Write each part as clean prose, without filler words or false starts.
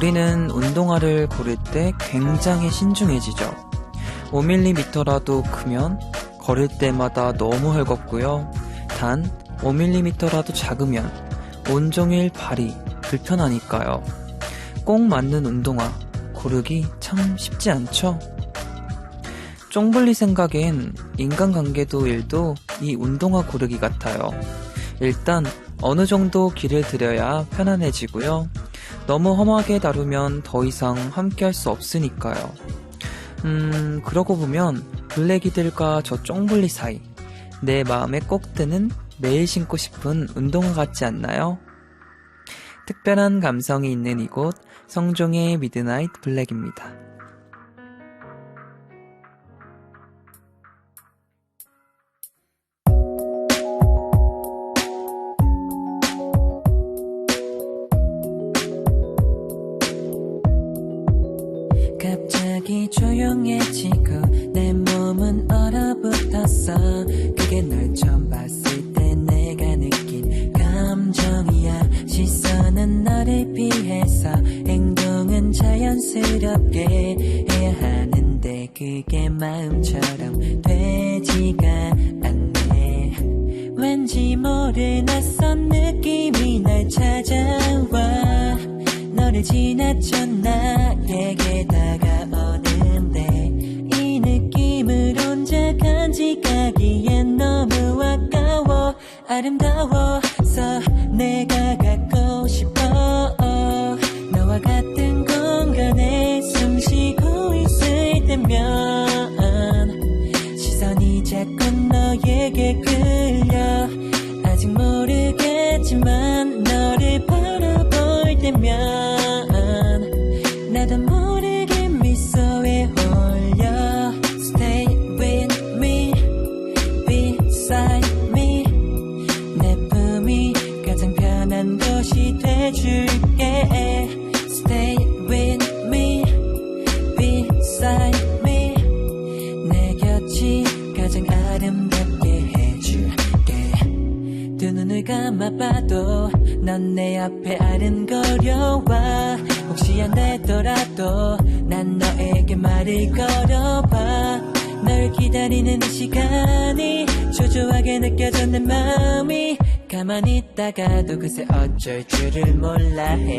우리는 운동화를 고를 때 굉장히 신중해지죠. 5mm라도 크면 걸을 때마다 너무 헐겁고요. 단 5mm라도 작으면 온종일 발이 불편하니까요. 꼭 맞는 운동화 고르기 참 쉽지 않죠? 쫑블리 생각엔 인간관계도 일도 이 운동화 고르기 같아요. 일단 어느 정도 길을 들여야 편안해지고요. 너무 험하게 다루면 더 이상 함께할 수 없으니까요. 그러고 보면 블랙이들과 저 쫑블리 사이, 내 마음에 꼭 드는 매일 신고 싶은 운동화 같지 않나요? 특별한 감성이 있는 이곳, 성종의 미드나잇 블랙입니다. 갑자기 조용해지고 내 몸은 얼어붙었어. 그게 널 처음 봤을 때 내가 느낀 감정이야. 시선은 너를 피해서 행동은 자연스럽게 해야 하는데 그게 마음처럼 되지가 않네. 왠지 모를 낯선 느낌이 날 찾아와. 너를 지나쳐 나에게 다가오는데 이 느낌을 혼자 간직하기엔 너무 아까워. 아름다워서 내가 갖고 싶어. 너와 같은 공간에 숨 쉬고 있을 때면 시선이 자꾸 너에게 끌려. 아직 모르겠지만 너를 바라볼 때면 나도 모르게 미소에 홀려. Stay with me, beside me. 내 품이 가장 편한 곳이 돼줄게. Stay with me, beside me. 내 곁이 가장 아름답게 해줄게. 두 눈을 감아봐도 넌 내 앞에 아른거려와. 혹시 안 되더라도 난 너에게 말을 걸어봐. 널 기다리는 이 시간이 초조하게 느껴져. 내 마음이 가만히 있다가도 그새 어쩔 줄을 몰라 해.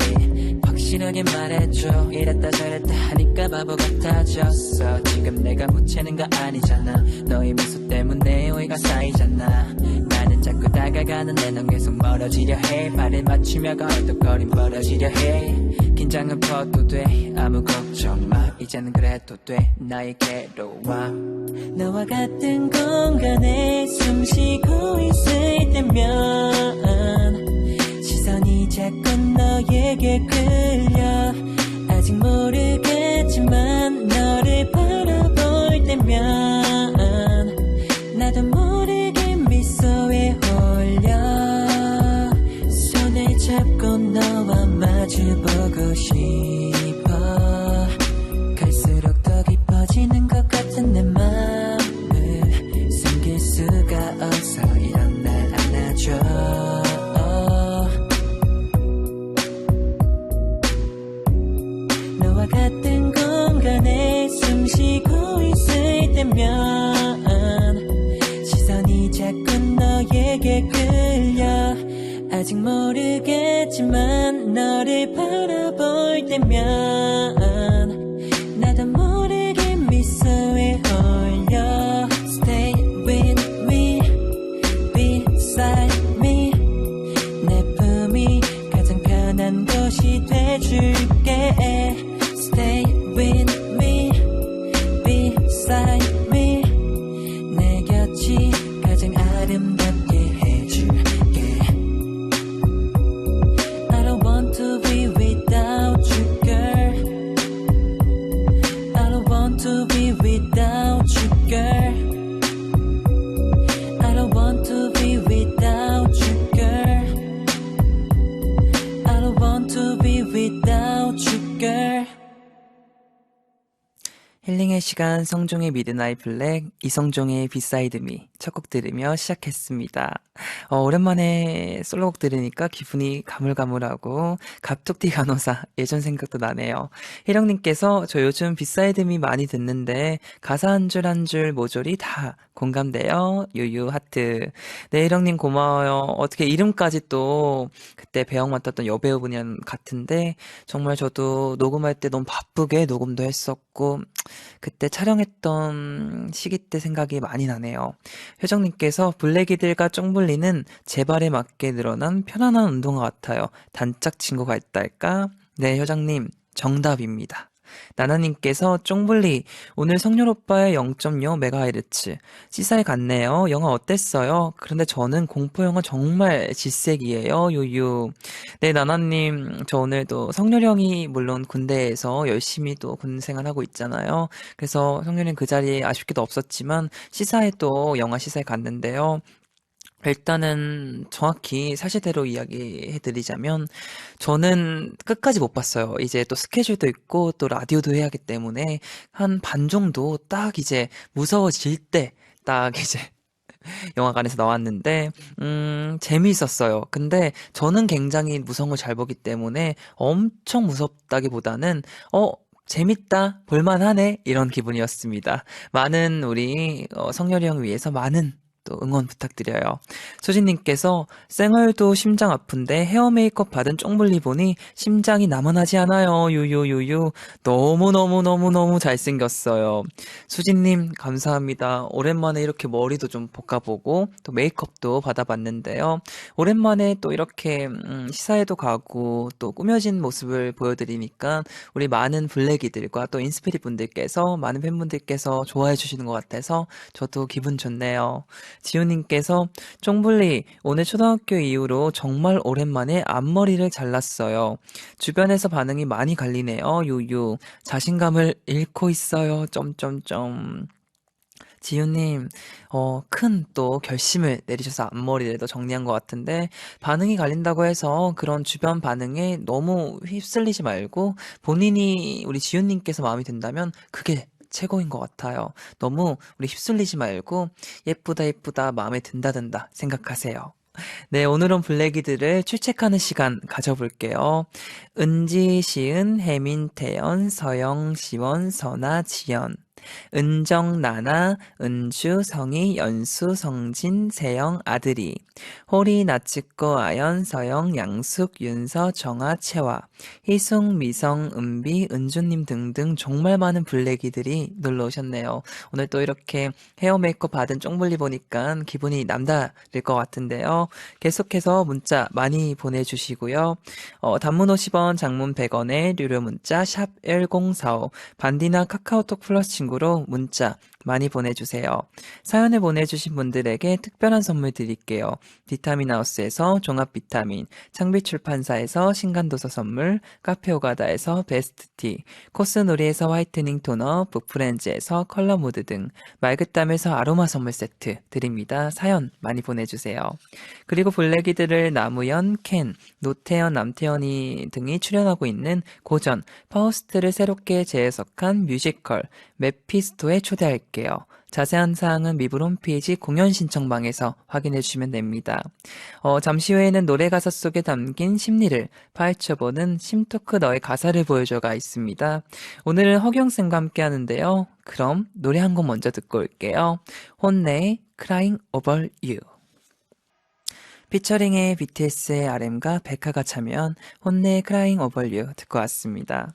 확실하게 말해줘. 이랬다 저랬다 하니까 바보 같아졌어. 지금 내가 묻히는 거 아니잖아. 너의 미소 때문에 오해가 쌓이잖아. 나는 자꾸 다가가는데 넌 계속 멀어지려 해. 발을 맞추며 걸떡거림 벌어지려 해. 긴장은 퍼도 돼. 아무 걱정 마. 이제는 그래도 돼. 나에게로 와. 너와 같은 공간에 숨 쉬고 있을 때면 시선이 자꾸 너에게 끌려. 아직 모르겠지만 너를 바라볼 때면 나도 모르게 미소에 홀려. 손을 잡고 너와 마주보고 싶어. 갈수록 더 깊어지는 것 같은 내 맘을 숨길 수가 없어. 이런 날 안아줘. 너와 같은 공간에 숨 쉬고 있을 때면 시선이 자꾸 너에게 끌려. 아직 모르겠지만 너를 바라볼 때면 나도 모르게 미소에 홀려. Stay with me, beside me. 내 품이 가장 편한 곳이 돼줄게. Stay with me, beside me. 내 곁이 가장 아름답게 해줄게. I don't want to be without you, girl. I don't want to be without you, girl. I don't want to be without you, girl. I don't want to be without you, girl. 힐링의 시간 성종의 미드나잇 블랙, 이성종의 비사이드 미. 첫 곡 들으며 시작했습니다. 오랜만에 솔로곡 들으니까 기분이 가물가물하고 갑툭튀 간호사 예전 생각도 나네요. 혜령님께서 저 요즘 빗사이드미 많이 듣는데 가사 한 줄 한 줄 모조리 다 공감돼요. 유유 하트. 네, 혜령님 고마워요. 어떻게 이름까지 또 그때 배역 맡았던 여배우분이 같은데 정말 저도 녹음할 때 너무 바쁘게 녹음도 했었고 그때 촬영했던 시기 때 생각이 많이 나네요. 효정님께서 블랙이들과 쫑블리는 제 발에 맞게 늘어난 편안한 운동화 같아요. 단짝 친구가 있다 할까? 네, 효정님 정답입니다. 나나님께서 쫑블리 오늘 성렬 오빠의 0.0MHz 시사에 갔네요. 영화 어땠어요? 그런데 저는 공포 영화 정말 질색이에요. 유유. 네, 나나님 저 오늘 또 성렬 형이 물론 군대에서 열심히 또 군 생활하고 있잖아요. 그래서 성렬이 그 자리에 아쉽게도 없었지만 시사에 또 영화 시사에 갔는데요. 일단은 정확히 사실대로 이야기해드리자면 저는 끝까지 못 봤어요. 이제 또 스케줄도 있고 또 라디오도 해야 하기 때문에 한 반 정도 딱 이제 무서워질 때 딱 이제 영화관에서 나왔는데 재미있었어요. 근데 저는 굉장히 무서운 걸 잘 보기 때문에 엄청 무섭다기보다는 재밌다, 볼만하네 이런 기분이었습니다. 많은 우리 성렬이 형 위해서 많은 또 응원 부탁드려요. 소진님께서 쌩얼도 심장 아픈데 헤어 메이크업 받은 쫑블리 보니 심장이 나만하지 않아요. 유유유유. 너무너무너무너무 잘생겼어요. 수진님 감사합니다. 오랜만에 이렇게 머리도 좀 볶아보고 또 메이크업도 받아봤는데요. 오랜만에 또 이렇게 시사회도 가고 또 꾸며진 모습을 보여드리니까 우리 많은 블랙이들과 또 인스피릿 분들께서 많은 팬분들께서 좋아해 주시는 것 같아서 저도 기분 좋네요. 지우님께서 쫑블리 오늘 초등학교 이후로 정말 오랜만에 앞머리를 잘랐어요. 주변에서 반응이 많이 갈리네요. 유유. 자신감을 잃고 있어요. 점점점. 지우님, 큰 또 결심을 내리셔서 앞머리를 더 정리한 것 같은데, 반응이 갈린다고 해서 그런 주변 반응에 너무 휩쓸리지 말고, 본인이 우리 지우님께서 마음이 든다면, 그게 최고인 것 같아요. 너무 우리 휩쓸리지 말고, 예쁘다, 예쁘다, 마음에 든다, 든다 생각하세요. 네, 오늘은 블랙이들을 출첵하는 시간 가져볼게요. 은지, 시은, 혜민, 태연, 서영, 시원, 선아, 지연. 은정, 나나, 은주, 성희, 연수, 성진, 세영, 아들이. 호리, 나츠코, 아연, 서영, 양숙, 윤서, 정아, 채화. 희숙, 미성, 은비, 은주님 등등 정말 많은 블랙이들이 놀러 오셨네요. 오늘 또 이렇게 헤어 메이크업 받은 쫑블리 보니까 기분이 남다를 것 같은데요. 계속해서 문자 많이 보내주시고요. 단문 50원, 장문 100원에 유료 문자 샵 1045, 반디나 카카오톡 플러스 친구로 문자 많이 보내주세요. 사연을 보내주신 분들에게 특별한 선물 드릴게요. 비타민하우스에서 종합비타민, 창비출판사에서 신간도서 선물, 카페오가다에서 베스트티, 코스놀이에서 화이트닝 토너, 북프렌즈에서 컬러 무드 등 말그땀에서 아로마 선물 세트 드립니다. 사연 많이 보내주세요. 그리고 블랙이들을 나무현, 켄, 노태현, 남태현이 등이 출연하고 있는 고전, 파우스트를 새롭게 재해석한 뮤지컬, 메피스토에 초대할게요. 자세한 사항은 미불 홈페이지 공연 신청방에서 확인해 주시면 됩니다. 잠시 후에는 노래 가사 속에 담긴 심리를 파헤쳐보는 심토크 너의 가사를 보여줘가 있습니다. 오늘은 허경쌤과 함께 하는데요. 그럼 노래 한 곡 먼저 듣고 올게요. 혼내의 Crying Over You. 피처링의 BTS의 RM과 백화가 참여한 혼내의 Crying Over You 듣고 왔습니다.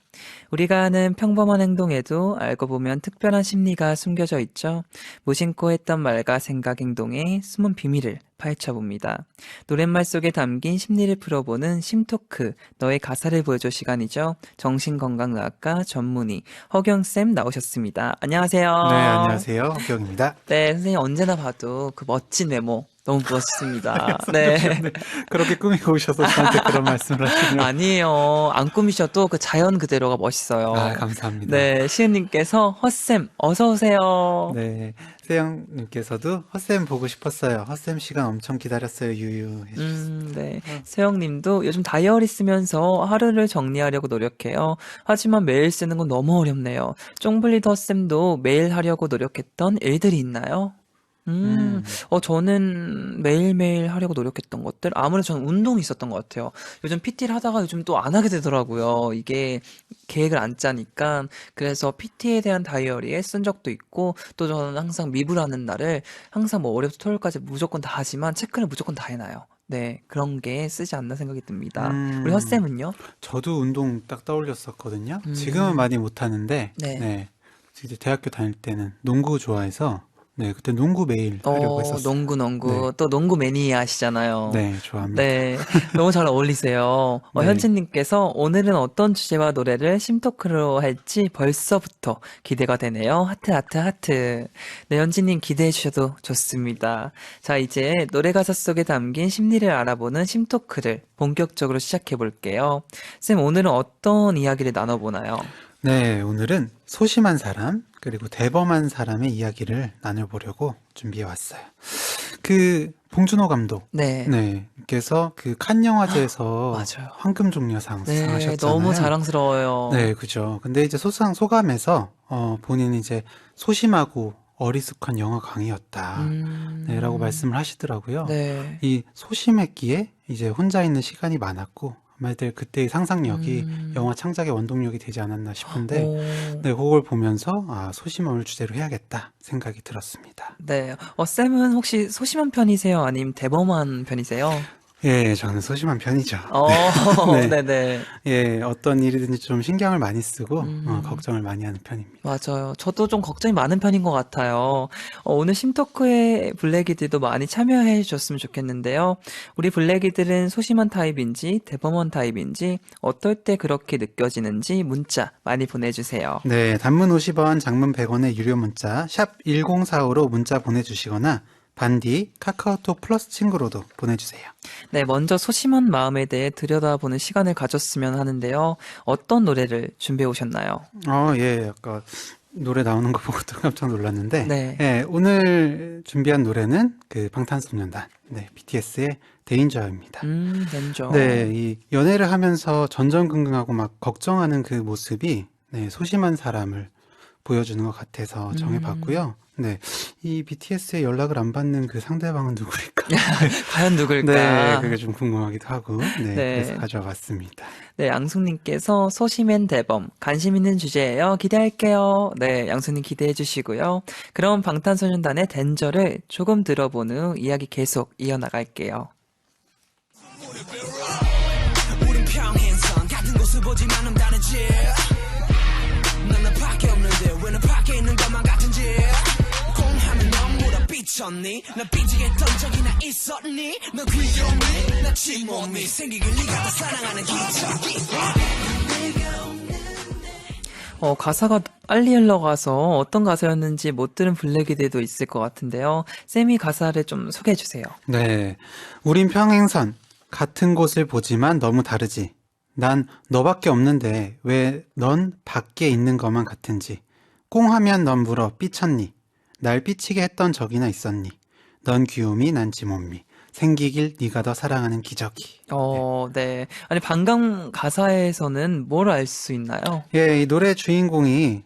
우리가 하는 평범한 행동에도 알고 보면 특별한 심리가 숨겨져 있죠. 무심코 했던 말과 생각, 행동의 숨은 비밀을 파헤쳐봅니다. 노랫말 속에 담긴 심리를 풀어보는 심토크, 너의 가사를 보여줘 시간이죠. 정신건강의학과 전문의 허경쌤 나오셨습니다. 안녕하세요. 네, 안녕하세요. 허경입니다. 네, 선생님 언제나 봐도 그 멋진 외모 너무 멋있습니다. 네. 네, 그렇게 꾸미고 오셔서 저한테 그런 말씀을 하시네요. 아니에요. 안 꾸미셔도 그 자연 그대로가 멋있어요. 아, 감사합니다. 네, 시은님께서 헛쌤 어서 오세요. 네, 세영님께서도 헛쌤 보고 싶었어요. 헛쌤 시간 엄청 기다렸어요. 유유 해주셨습니다. 네. 세영님도 요즘 다이어리 쓰면서 하루를 정리하려고 노력해요. 하지만 매일 쓰는 건 너무 어렵네요. 쫑블리 덧쌤도 매일 하려고 노력했던 일들이 있나요? 음, 음, 저는 매일매일 하려고 노력했던 것들, 아무래도 저는 운동이 있었던 것 같아요. 요즘 PT를 하다가 요즘 또 안 하게 되더라고요. 이게 계획을 안 짜니까. 그래서 PT에 대한 다이어리에 쓴 적도 있고, 또 저는 항상 미불하는 날을 항상 뭐 월요일부터 토요일까지 무조건 다 하지만 체크는 무조건 다 해놔요. 네, 그런 게 쓰지 않나 생각이 듭니다. 우리 음, 헛쌤은요? 저도 운동 딱 떠올렸었거든요. 지금은 음, 많이 못하는데, 네. 네. 이제 대학교 다닐 때는 농구 좋아해서, 네, 그때 농구 매일 하려고 했었어요. 농구, 네, 농구. 또 농구 매니아시잖아요. 네, 좋아합니다. 네, 너무 잘 어울리세요. 네. 현진님께서 오늘은 어떤 주제와 노래를 심토크로 할지 벌써부터 기대가 되네요. 하트, 하트, 하트. 네, 현진님 기대해 주셔도 좋습니다. 자, 이제 노래 가사 속에 담긴 심리를 알아보는 심토크를 본격적으로 시작해 볼게요. 쌤, 오늘은 어떤 이야기를 나눠보나요? 네, 오늘은 소심한 사람, 그리고 대범한 사람의 이야기를 나눠보려고 준비해 왔어요. 봉준호 감독, 네, 네, 께서 그 칸 영화제에서 맞아요. 황금종려상 네, 너무 수상하셨잖아요. 자랑스러워요. 네, 그죠. 근데 이제 수상 소감에서, 본인이 이제 소심하고 어리숙한 영화 강의였다. 네, 라고 음, 말씀을 하시더라고요. 네. 이 소심했기에 이제 혼자 있는 시간이 많았고, 아마도 그때의 상상력이 음, 영화 창작의 원동력이 되지 않았나 싶은데, 오, 네, 그걸 보면서, 아, 소심함을 주제로 해야겠다 생각이 들었습니다. 네. 쌤은 혹시 소심한 편이세요? 아니면 대범한 편이세요? 예, 저는 소심한 편이죠. 네, 네네. 예, 어떤 일이든지 좀 신경을 많이 쓰고, 음, 걱정을 많이 하는 편입니다. 맞아요. 저도 좀 걱정이 많은 편인 것 같아요. 오늘 심토크에 블랙이들도 많이 참여해 주셨으면 좋겠는데요. 우리 블랙이들은 소심한 타입인지 대범한 타입인지 어떨 때 그렇게 느껴지는지 문자 많이 보내주세요. 네, 단문 50원, 장문 100원의 유료 문자 샵 1045로 문자 보내주시거나 반디 카카오톡 플러스 친구로도 보내주세요. 네, 먼저 소심한 마음에 대해 들여다보는 시간을 가졌으면 하는데요. 어떤 노래를 준비해 오셨나요? 예, 아까 노래 나오는 거 보고 또 깜짝 놀랐는데, 네. 예, 오늘 준비한 노래는 그 방탄소년단, 네, BTS의 데인저입니다. 덴저. 네, 이 연애를 하면서 전전긍긍하고 막 걱정하는 그 모습이, 네, 소심한 사람을 보여주는 것 같아서 음, 정해봤고요. 네, 이 BTS의 연락을 안 받는 그 상대방은 누구일까? 과연 네, 그게 누굴까? 좀 궁금하기도 하고, 네, 그래서 네. 가져와 봤습니다. 네, 양숙님께서 소심한 대범, 관심 있는 주제예요. 기대할게요. 네, 양숙님 기대해 주시고요. 그럼 방탄소년단의 덴저를 조금 들어본 후 이야기 계속 이어나갈게요. 우린 평행선 같은 곳을 보지만은 다르지 난 나밖에 없는데 왜 나밖에 있는 것만 같은지 공하면 너무나 삐쳤니 나 삐지겠던 적이나 있었니 너 귀여니 나 침몸이 생기길 네가 다 사랑하는 기적이 가사가 빨리 흘러가서 어떤 가사였는지 못 들은 블랙이들도 있을 것 같은데요. 쌤이 가사를 좀 소개해 주세요. 네, 우린 평행선, 같은 곳을 보지만 너무 다르지. 난 너밖에 없는데 왜 넌 밖에 있는 것만 같은지. 꽁하면 넌 물어 삐쳤니? 날 삐치게 했던 적이나 있었니? 넌 귀요미, 난 지몸미. 생기길 네가 더 사랑하는 기적이. 네. 네. 아니, 방금 가사에서는 뭘 알 수 있나요? 예, 이 노래 주인공이,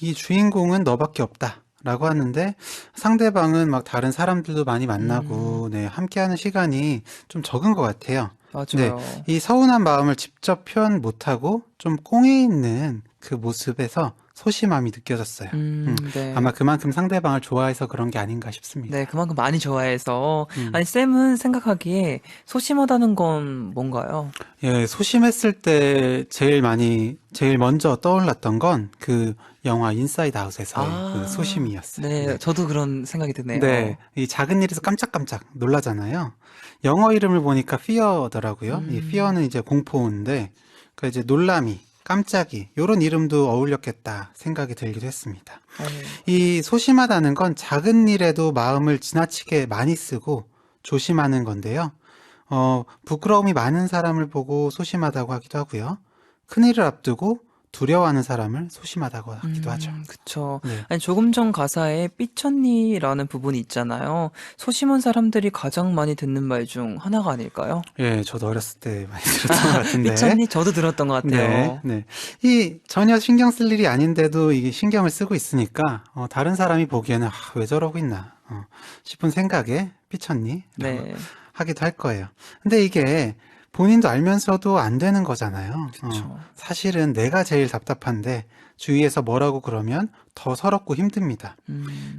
이 주인공은 너밖에 없다. 라고 하는데 상대방은 막 다른 사람들도 많이 음, 만나고, 네, 함께하는 시간이 좀 적은 것 같아요. 네, 맞아요. 이 서운한 마음을 직접 표현 못하고 좀 꽁에 있는 그 모습에서 소심함이 느껴졌어요. 아마 네. 그만큼 상대방을 좋아해서 그런 게 아닌가 네, 싶습니다. 그만큼 많이 좋아해서. 음. 아니, 쌤은 생각하기에 소심하다는 건 뭔가요? 예, 소심했을 때 제일 먼저 떠올랐던 건 그 영화 인사이드 아웃에서의 그 아, 소심이었어요. 네, 네. 저도 그런 생각이 네, 드네요. 이 작은 일에서 깜짝깜짝 놀라잖아요. 영어 이름을 보니까 fear더라고요. 이 음, fear는 이제 공포인데, 그 이제 놀람이, 깜짝이, 요런 이름도 어울렸겠다 생각이 들기도 했습니다. 어, 이 소심하다는 건 작은 일에도 마음을 지나치게 많이 쓰고 조심하는 건데요. 부끄러움이 많은 사람을 보고 소심하다고 하기도 하고요. 큰일을 앞두고 두려워하는 사람을 소심하다고 하기도 하죠. 그쵸. 네. 아니, 조금 전 가사에 삐쳤니라는 부분이 있잖아요. 소심한 사람들이 가장 많이 듣는 말 중 하나가 아닐까요? 예, 저도 어렸을 때 많이 들었던 것 같은데. 삐쳤니? 저도 들었던 것 네, 같아요. 네. 이 전혀 신경 쓸 일이 아닌데도 이게 신경을 쓰고 있으니까, 다른 사람이 보기에는, 왜 저러고 있나. 싶은 생각에 삐쳤니? 네. 하기도 할 거예요. 근데 이게 본인도 알면서도 안 되는 거잖아요. 그쵸. 사실은 내가 제일 답답한데 주위에서 뭐라고 그러면 더 서럽고 힘듭니다.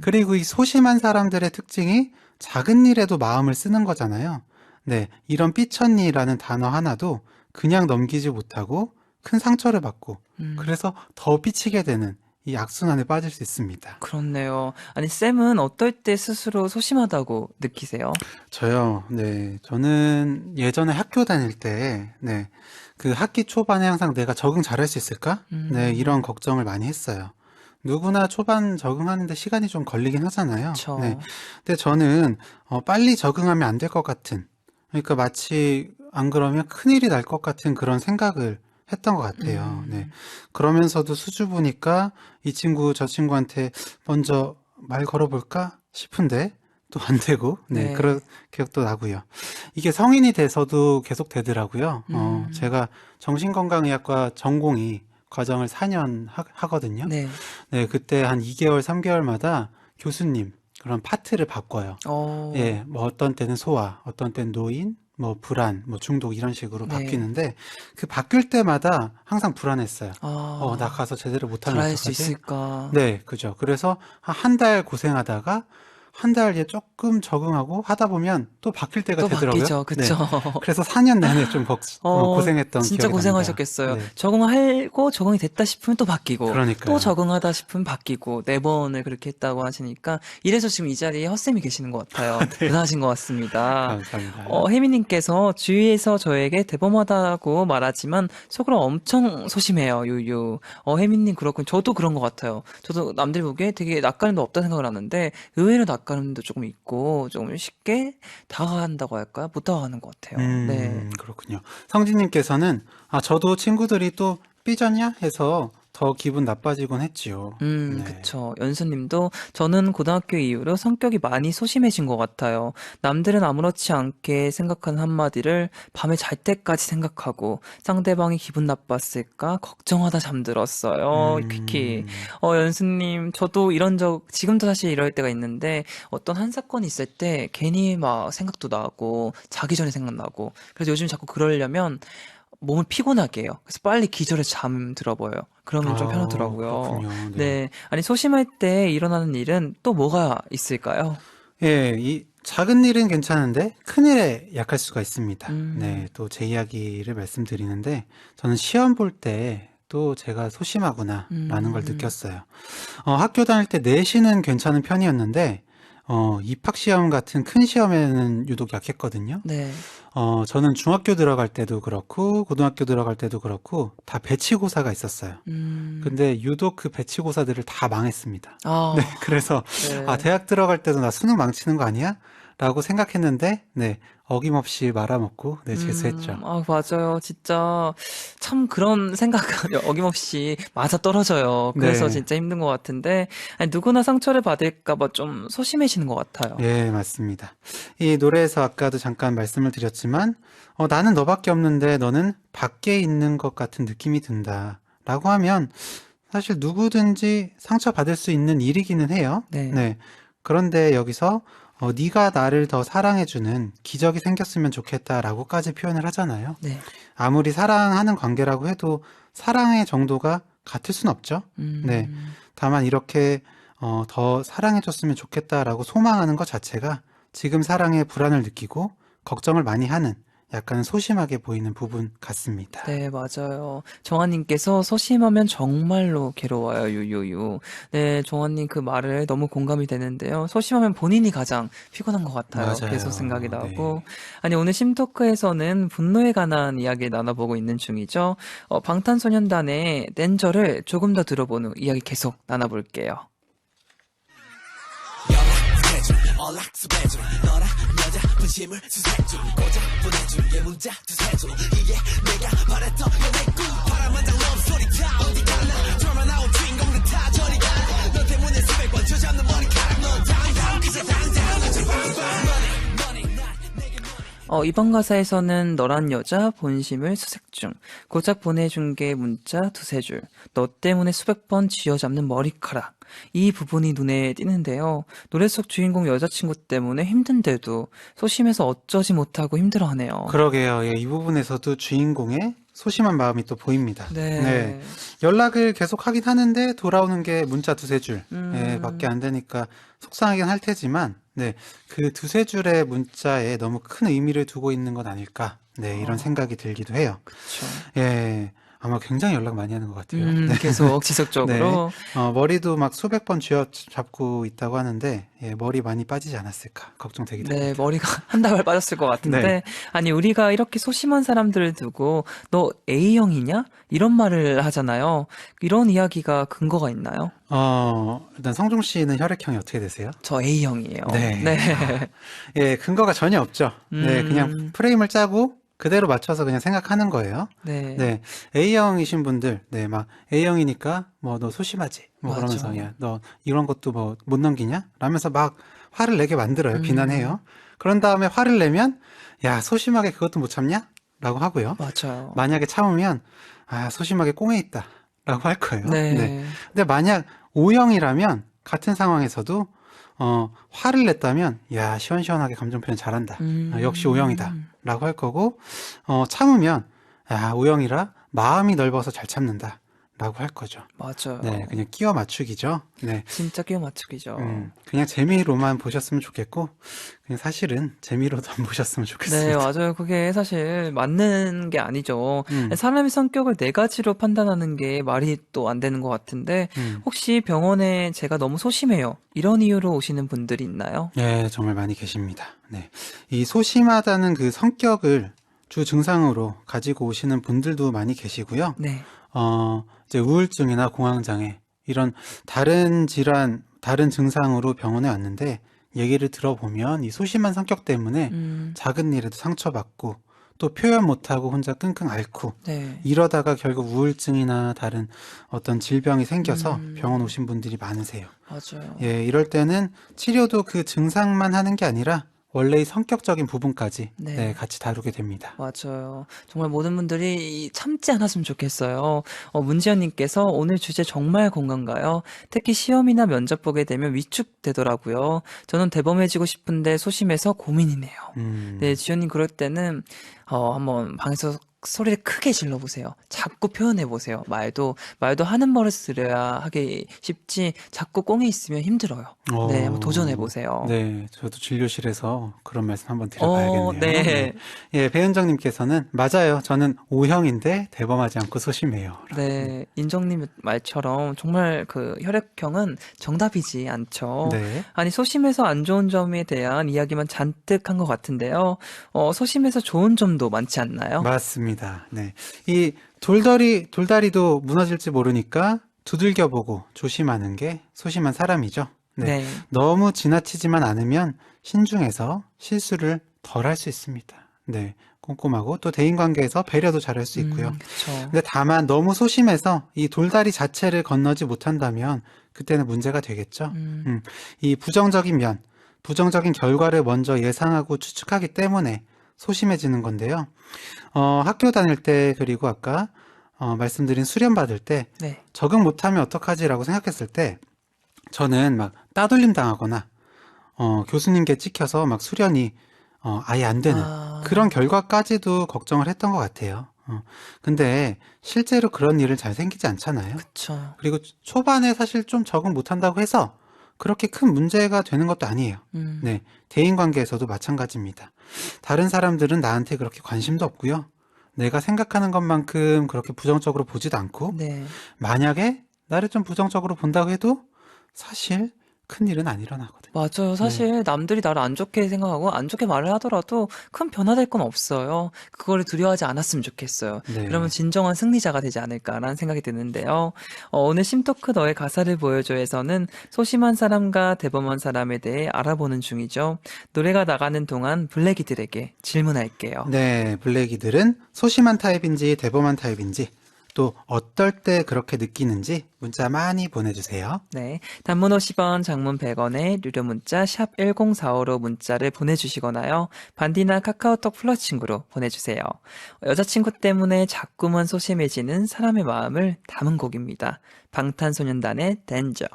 그리고 이 소심한 사람들의 특징이 작은 일에도 마음을 쓰는 거잖아요. 네, 이런 삐쳤니라는 단어 하나도 그냥 넘기지 못하고 큰 상처를 받고 그래서 더 삐치게 되는 이 악순환에 빠질 수 있습니다. 그렇네요. 아니, 쌤은 어떨 때 스스로 소심하다고 느끼세요? 저요, 네, 저는 예전에 학교 다닐 때, 네, 그 학기 초반에 항상 내가 적응 잘할 수 있을까? 네, 이런 걱정을 많이 했어요. 누구나 초반 적응하는데 시간이 좀 걸리긴 하잖아요. 그쵸. 네, 근데 저는 빨리 적응하면 안 될 것 같은, 그러니까 마치 안 그러면 큰일이 날 것 같은 그런 생각을 했던 것 같아요. 네. 그러면서도 수줍으니까 이 친구 저 친구한테 먼저 말 걸어볼까 싶은데 또 안 되고, 네, 네. 그런 기억도 나고요. 이게 성인이 돼서도 계속 되더라고요. 제가 정신건강의학과 전공이 과정을 4년 하거든요. 네. 네, 그때 한 2개월, 3개월마다 교수님 그런 파트를 바꿔요. 예, 뭐 어떤 때는 소아, 어떤 때는 노인, 뭐 불안, 뭐 중독 이런 식으로 네. 바뀌는데 그 바뀔 때마다 항상 불안했어요. 아, 나 가서 제대로 못하면 잘할 수 어떡하지? 있을까? 네, 그죠. 그래서 한 달 고생하다가 한 달 이제 조금 적응하고 하다 보면 또 바뀔 때가 또 되더라고요. 바뀌죠. 그쵸? 그래서 4년 내내 좀 고생했던 진짜 기억이 고생하셨겠어요. 납니다. 네. 적응하고 적응이 됐다 싶으면 또 바뀌고, 그러니까요. 또 적응하다 싶으면 바뀌고, 4번을 그렇게 했다고 하시니까, 이래서 지금 이 자리에 헛쌤이 계시는 것 같아요. 대단하신 것 같습니다. 감사합니다. 혜미님께서 주위에서 저에게 대범하다고 말하지만 속으로 엄청 소심해요, 유유. 혜미님 그렇군. 저도 그런 것 같아요. 저도 남들 보기에 되게 낯가림도 없다 생각을 하는데 의외로 낯가림도 조금 있고 조금 쉽게 다가간다고 할까요? 못 다가가는 것 같아요. 네. 그렇군요. 성진님께서는 저도 친구들이 또 삐졌냐 해서 더 기분 나빠지곤 했지요. 네. 그쵸. 연수님도 저는 고등학교 이후로 성격이 많이 소심해진 것 같아요. 남들은 아무렇지 않게 생각하는 한마디를 밤에 잘 때까지 생각하고 상대방이 기분 나빴을까 걱정하다 잠들었어요. 키키. 연수님, 저도 이런 지금도 사실 이럴 때가 있는데 어떤 한 사건이 있을 때 괜히 막 생각도 나고 자기 전에 생각나고 그래서 요즘 자꾸 그러려면 몸을 피곤하게 해요. 그래서 빨리 기절해서 잠 들어버려요. 그러면 좀 편하더라고요. 그렇군요. 네. 네. 아니, 소심할 때 일어나는 일은 또 뭐가 있을까요? 예, 이 작은 일은 괜찮은데 큰 일에 약할 수가 있습니다. 음. 네, 또 제 이야기를 말씀드리는데 저는 시험 볼 때 또 제가 소심하구나라는 걸 느꼈어요. 학교 다닐 때 내신은 괜찮은 편이었는데 입학 시험 같은 큰 시험에는 유독 약했거든요. 네. 저는 중학교 들어갈 때도 그렇고 고등학교 들어갈 때도 그렇고 다 배치고사가 있었어요. 근데 유독 그 배치고사들을 다 망했습니다. 아, 네, 그래서 네. 대학 들어갈 때도 나 수능 망치는 거 아니야? 라고 생각했는데, 네, 어김없이 말아먹고, 네, 재수했죠. 맞아요. 진짜 참 그런 생각은 어김없이 맞아 떨어져요. 그래서 네. 진짜 힘든 것 같은데 아니, 누구나 상처를 받을까 봐 좀 소심해지는 것 같아요. 예, 맞습니다. 이 노래에서 아까도 잠깐 말씀을 드렸지만, 나는 너밖에 없는데 너는 밖에 있는 것 같은 느낌이 든다. 라고 하면, 사실 누구든지 상처받을 수 있는 일이기는 해요. 네. 그런데 여기서, 네가 나를 더 사랑해주는 기적이 생겼으면 좋겠다라고까지 표현을 하잖아요. 네. 아무리 사랑하는 관계라고 해도 사랑의 정도가 같을 순 없죠. 네. 다만 이렇게 더 사랑해줬으면 좋겠다라고 소망하는 것 자체가 지금 사랑에 불안을 느끼고 걱정을 많이 하는 약간 소심하게 보이는 부분 같습니다. 네, 맞아요. 정아님께서 소심하면 정말로 괴로워요, 유유유. 네, 정아님 그 말을 너무 공감이 되는데요. 소심하면 본인이 가장 피곤한 것 같아요. 맞아요. 계속 생각이 나고. 네. 아니, 오늘 심토크에서는 분노에 관한 이야기를 나눠보고 있는 중이죠. 방탄소년단의 댄저를 조금 더 들어본 후 이야기 계속 나눠볼게요. 연락해줘 너라 여자 분심을 수색중 고작 보내준 게 문자 두세 줄 이게 내가 바랬던 연애꿈 바람만장 러브스토리 다 어디 갔나 드라마 나온 주인공들 다 저리 가너 때문에 수백 번 쥐어잡는 머리카락 넌 당당 그저 당당 넌 이번 가사에서는 너란 여자 본심을 수색 중. 고작 보내준 게 문자 두세 줄. 너 때문에 수백 번 쥐어잡는 머리카락. 이 부분이 눈에 띄는데요. 노래 속 주인공 여자친구 때문에 힘든데도 소심해서 어쩌지 못하고 힘들어하네요. 그러게요. 예, 이 부분에서도 주인공의 소심한 마음이 또 보입니다. 네. 연락을 계속 하긴 하는데 돌아오는 게 문자 두세 줄 음. 밖에 안 되니까 속상하긴 할 테지만 그 두세 줄의 문자에 너무 큰 의미를 두고 있는 건 아닐까 이런 생각이 들기도 해요. 그쵸. 예, 아마 굉장히 연락 많이 하는 것 같아요. 네. 계속 지속적으로. 머리도 막 수백 번 쥐어잡고 있다고 하는데 머리 많이 빠지지 않았을까 걱정되기도 네, 합니다. 머리가 한 다발 빠졌을 것 같은데. 네. 아니, 우리가 이렇게 소심한 사람들을 두고, 너 A형이냐? 이런 말을 하잖아요. 이런 이야기가 근거가 있나요? 일단 성중 씨는 혈액형이 어떻게 되세요? 저 A형이에요. 네. 예, 근거가 전혀 없죠. 네, 그냥 프레임을 짜고 그대로 맞춰서 그냥 생각하는 거예요. 네. 네, A형이신 분들, 막 A형이니까 뭐 너 소심하지, 뭐 맞아. 그러면서 야, 너 이런 것도 뭐 못 넘기냐? 라면서 막 화를 내게 만들어요. 비난해요. 그런 다음에 화를 내면 야, 소심하게 그것도 못 참냐? 라고 하고요. 맞아요. 만약에 참으면 아, 소심하게 꽁에 있다. 라고 할 거예요. 네. 근데 만약 O형이라면 같은 상황에서도 화를 냈다면 야, 시원시원하게 감정 표현 잘한다. 역시 O형이다. 라고 할 거고 참으면 야, O형이라 마음이 넓어서 잘 참는다. 라고 할 거죠. 맞아요. 네, 그냥 끼워 맞추기죠. 네. 진짜 끼워 맞추기죠. 그냥 재미로만 보셨으면 좋겠고 그냥 사실은 재미로도 안 보셨으면 네, 좋겠습니다. 맞아요. 그게 사실 맞는 게 아니죠. 음. 사람의 성격을 네 가지로 판단하는 게 말이 또 안 되는 것 같은데, 혹시 병원에 제가 너무 소심해요. 이런 이유로 오시는 분들이 있나요? 네, 정말 많이 계십니다. 네. 이 소심하다는 그 성격을 주 증상으로 가지고 오시는 분들도 많이 계시고요. 네. 이제 우울증이나 공황장애, 이런 다른 질환, 다른 증상으로 병원에 왔는데, 얘기를 들어보면 이 소심한 성격 때문에 작은 일에도 상처받고, 또 표현 못하고 혼자 끙끙 앓고, 네. 이러다가 결국 우울증이나 다른 어떤 질병이 생겨서 병원 오신 분들이 많으세요. 맞아요. 예, 이럴 때는 치료도 그 증상만 하는 게 아니라 원래의 성격적인 부분까지 네. 같이 다루게 됩니다. 맞아요. 정말 모든 분들이 참지 않았으면 좋겠어요. 문지연님께서 오늘 주제 정말 공감가요. 특히 시험이나 면접 보게 되면 위축되더라고요. 저는 대범해지고 싶은데 소심해서 고민이네요. 네, 지연님 그럴 때는 한번 방에서 소리를 크게 질러보세요. 자꾸 표현해보세요. 말도 하는 버릇 들여야 하기 쉽지 자꾸 꽁에 있으면 힘들어요. 네, 한번 도전해보세요. 네, 저도 진료실에서 그런 말씀 한번 드려봐야겠네요. 네. 예, 배은정님께서는 맞아요. 저는 O형인데 대범하지 않고 소심해요. 네, 인정님 말처럼 정말 그 혈액형은 정답이지 않죠. 네. 아니, 소심해서 안 좋은 점에 대한 이야기만 잔뜩 한 것 같은데요. 소심해서 좋은 점도 많지 않나요? 맞습니다. 네. 이 돌다리도 무너질지 모르니까 두들겨보고 조심하는 게 소심한 사람이죠. 네. 네. 너무 지나치지만 않으면 신중해서 실수를 덜 할 수 있습니다. 네. 꼼꼼하고 또 대인관계에서 배려도 잘할 수 있고요. 그쵸. 근데 다만 너무 소심해서 이 돌다리 자체를 건너지 못한다면 그때는 문제가 되겠죠. 이 부정적인 결과를 먼저 예상하고 추측하기 때문에 소심해지는 건데요. 학교 다닐 때 그리고 아까 말씀드린 수련 받을 때 네. 적응 못하면 어떡하지라고 생각했을 때 저는 막 따돌림 당하거나 교수님께 찍혀서 막 수련이 아예 안 되는 그런 결과까지도 걱정을 했던 것 같아요. 근데 실제로 그런 일은 잘 생기지 않잖아요. 그쵸. 그리고 초반에 사실 좀 적응 못한다고 해서 그렇게 큰 문제가 되는 것도 아니에요. 네, 대인관계에서도 마찬가지입니다. 다른 사람들은 나한테 그렇게 관심도 없고요. 내가 생각하는 것만큼 그렇게 부정적으로 보지도 않고 네. 만약에 나를 좀 부정적으로 본다고 해도 사실 큰일은 안 일어나거든요. 맞아요. 사실 남들이 나를 안 좋게 생각하고 안 좋게 말을 하더라도 큰 변화될 건 없어요. 그거를 두려워하지 않았으면 좋겠어요. 네. 그러면 진정한 승리자가 되지 않을까라는 생각이 드는데요. 오늘 심토크 너의 가사를 보여줘에서는 소심한 사람과 대범한 사람에 대해 알아보는 중이죠. 노래가 나가는 동안 블랙이들에게 질문할게요. 네, 블랙이들은 소심한 타입인지 대범한 타입인지 또 어떨 때 그렇게 느끼는지 문자 많이 보내주세요. 네. 단문 50원, 장문 100원에 유료 문자 샵 1045로 문자를 보내주시거나요. 반디나 카카오톡 플러스 친구로 보내주세요. 여자친구 때문에 자꾸만 소심해지는 사람의 마음을 담은 곡입니다. 방탄소년단의 댄저.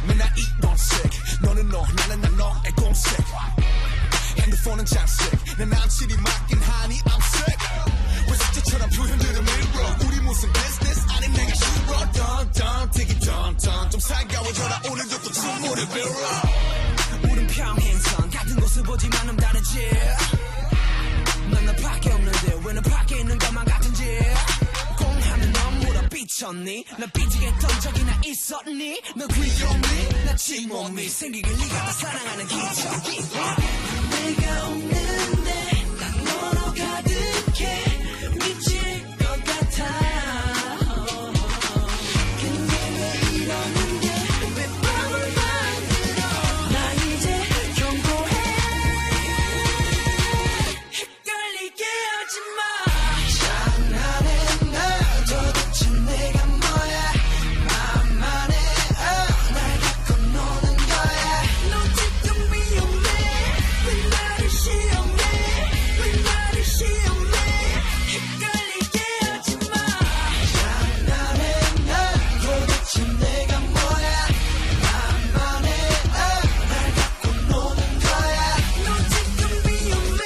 맨날 이본색 너는 너 나는 난 너의 공색 핸드폰은 잠색 내 남친이 맡긴 하니 I'm sick 왜 숙제처럼 표현들은 밀어 우리 무슨 business 아님 내가 싫어 던던 되게 던던 좀 살가워져라 오늘도 또 춤물을 빌어 우린 평행선 같은 곳을 보지만 다르지 넌 나밖에 없는데 왜 너 밖에 있는 것만 같은지 공하면 넌 물어 삐쳤니 나 삐지게 했던 적이나 있었니 너 귀여움니 나 침몸이 생기길 네가 다 사랑하는 기적 내가 없는데 난 너로 가득해 미칠 것 같아 근데 왜 이러는데 왜 밤을 만들어 나 이제 경고해 헷갈리게 하지마 장난해 나 도대체 내가 뭐야 맘만 해날 갖고 노는 거야 너 지금 위험해 왜 나를 시험해 왜 나를 시험해 헷갈리게 하지마 장난해 나 도대체 내가 뭐야 맘만 해날 갖고 노는 거야 너 지금 위험해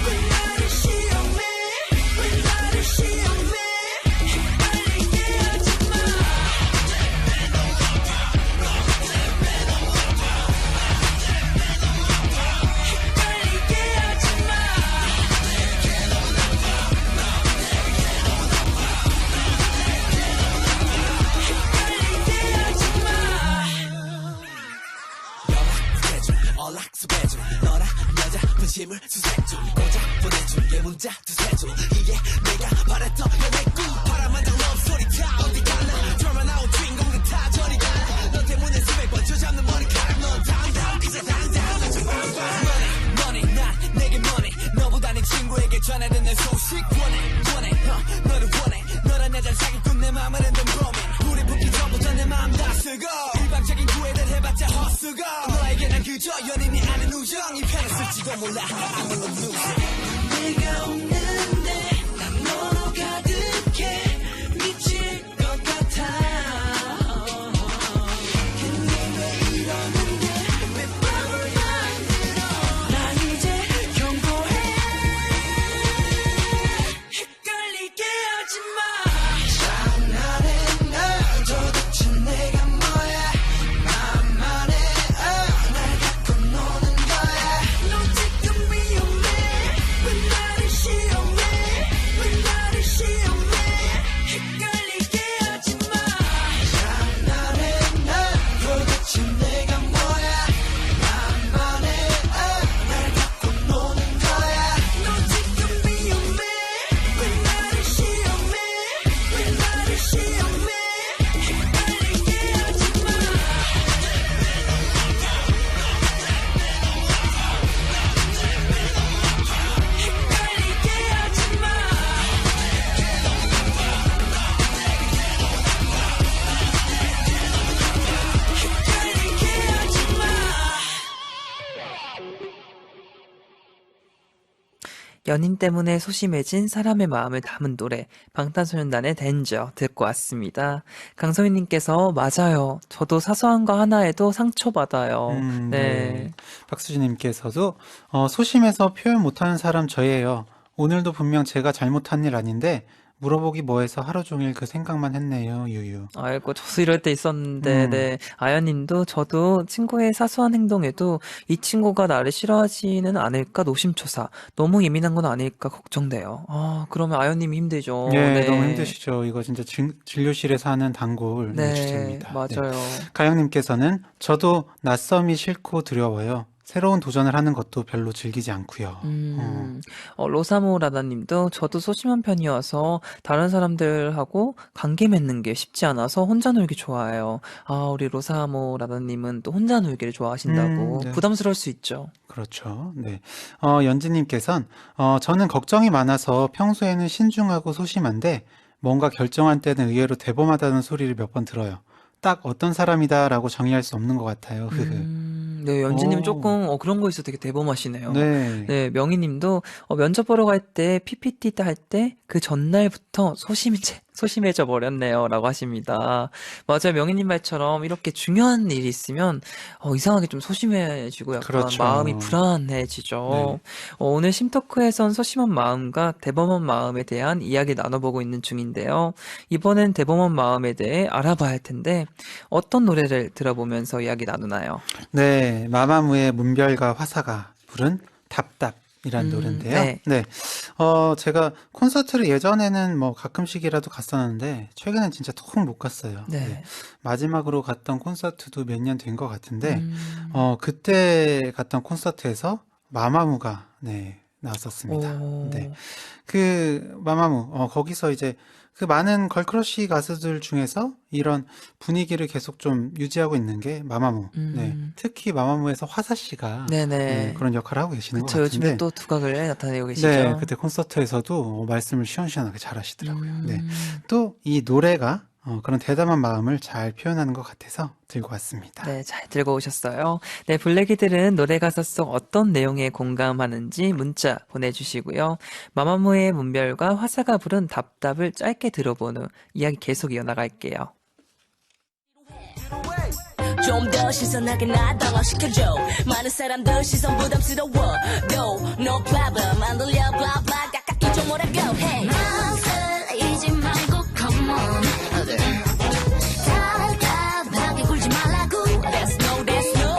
왜 나를 시험해 왜 나를 시험해 헷갈리게 하지마 헷갈리게 하지마 헷갈리게 하지마 연락해줘 연락수배줘 너랑 여자 분심을 수색줘 고작 보내줄게 문자 두세줘 이게 내가 바랬던 연애 꿈 바람만장 러브스토리 다 어디 갈래 드라마 나온 주인공들 다 저리 가네 너 때문에 수백 번 쥐어잡는 머리카락 넌 당당 그저 당당 그저 money 난 내게 money 너보다 네 친구에게 전해든 내 소식 원해 너를 원해 너란 여자 사기꾼 내 맘을 흔든 범인 우리 붙기 전부터 내 맘 다 쓰고 일방적인 구애를 해봤자 헛수고 너에게 난 그저 연인이 아닌 우정 이 편을 쓸지도 몰라 I'm a loser 내가 없는데 난 너로 가득해 미칠 것 같아 근데 왜 이러는데 왜 밤을 만들어 나 이제 경고해 헷갈리게 하지마 장난해 나 도대체 내가 뭐야 맘만 해날 갖고 노는 거야 너 지금 위험해 왜 나를 시험해 왜 나를 시험해 헷갈리게 하지마 장난해 나 도대체 내가 뭐야 맘만 해날 갖고 노는 거야 너 지금 위험해 왜 나를 시험해 왜 나를 시험해 헷갈리게 하지마 헷갈리게 하지마 헷갈리게 하지마 연인 때문에 소심해진 사람의 마음을 담은 노래 방탄소년단의 댄저 듣고 왔습니다. 강소희님께서 맞아요. 저도 사소한 거 하나에도 상처받아요. 네. 박수진님께서도 소심해서 표현 못하는 사람 저예요. 오늘도 분명 제가 잘못한 일 아닌데 물어보기 뭐해서 하루 종일 그 생각만 했네요. 유유. 아이고, 저도 이럴 때 있었는데, 음. 네. 아연님도 저도 친구의 사소한 행동에도 이 친구가 나를 싫어하지는 않을까 노심초사. 너무 예민한 건 아닐까 걱정돼요. 아, 그러면 아연님이 힘들죠. 예, 너무 네. 힘드시죠. 이거 진짜 진료실에서 하는 단골 네, 네, 주제입니다. 네. 맞아요. 가영님께서는 저도 낯섦이 싫고 두려워요. 새로운 도전을 하는 것도 별로 즐기지 않고요. 로사모 라다님도 저도 소심한 편이어서 다른 사람들하고 관계 맺는 게 쉽지 않아서 혼자 놀기 좋아해요. 아, 우리 로사모 라다님은 또 혼자 놀기를 좋아하신다고 네. 부담스러울 수 있죠. 그렇죠. 네. 연지님께서는 저는 걱정이 많아서 평소에는 신중하고 소심한데 뭔가 결정한 때는 의외로 대범하다는 소리를 몇 번 들어요. 딱 어떤 사람이다라고 정의할 수 없는 것 같아요. 네, 연지님 오. 조금 그런 거 있어 되게 대범하시네요. 네. 네, 명희님도 면접 보러 갈 때 PPT 할 때 그 전날부터 소심해져 버렸네요라고 하십니다. 맞아요, 명희님 말처럼 이렇게 중요한 일이 있으면 이상하게 좀 소심해지고 약간 그렇죠. 마음이 불안해지죠. 오늘 심토크에선 소심한 마음과 대범한 마음에 대한 이야기 나눠보고 있는 중인데요. 이번엔 대범한 마음에 대해 알아봐야 할 텐데 어떤 노래를 들어보면서 이야기 나누나요? 네, 마마무의 문별과 화사가 부른 답답이란 노래인데요. 네. 네. 제가 콘서트를 예전에는 뭐 가끔씩이라도 갔었는데 최근엔 진짜 통 못 갔어요. 네. 마지막으로 갔던 콘서트도 몇 년 된 것 같은데 음. 그때 갔던 콘서트에서 마마무가 나왔었습니다. 오. 네. 그 마마무 거기서 이제 그 많은 걸크러쉬 가수들 중에서 이런 분위기를 계속 좀 유지하고 있는 게 마마무. 네. 특히 마마무에서 화사 씨가 네네. 그런 역할을 하고 계시는 것 그쵸, 요즘에 같은데 또 두각을 나타내고 계시죠? 네, 그때 콘서트에서도 말씀을 시원시원하게 잘 하시더라고요. 네. 음. 또 이 노래가 그런 대담한 마음을 잘 표현하는 것 같아서 들고 왔습니다. 네, 잘 들고 오셨어요. 네, 블랙이들은 노래 가사 속 어떤 내용에 공감하는지 문자 보내주시고요. 마마무의 문별과 화사가 부른 답답을 짧게 들어본 후 이야기 계속 이어나갈게요. 좀 더 신선하게 나 당황시켜줘 많은 사람들 시선 부담스러워 No, no problem 안 들려 blah blah 가까이 좀 오라고 Hey 망설이지 말고 come on 답답하게 굴지 말라고 That's no, that's no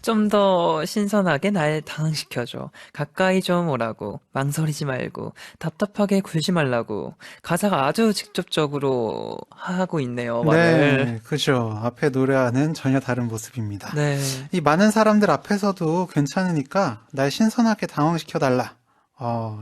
좀 더 신선하게 날 당황시켜줘. 가까이 좀 오라고. 망설이지 말고. 답답하게 굴지 말라고. 가사가 아주 직접적으로 하고 있네요, 말을. 네, 그죠. 앞에 노래와는 전혀 다른 모습입니다. 네. 이 많은 사람들 앞에서도 괜찮으니까 날 신선하게 당황시켜달라.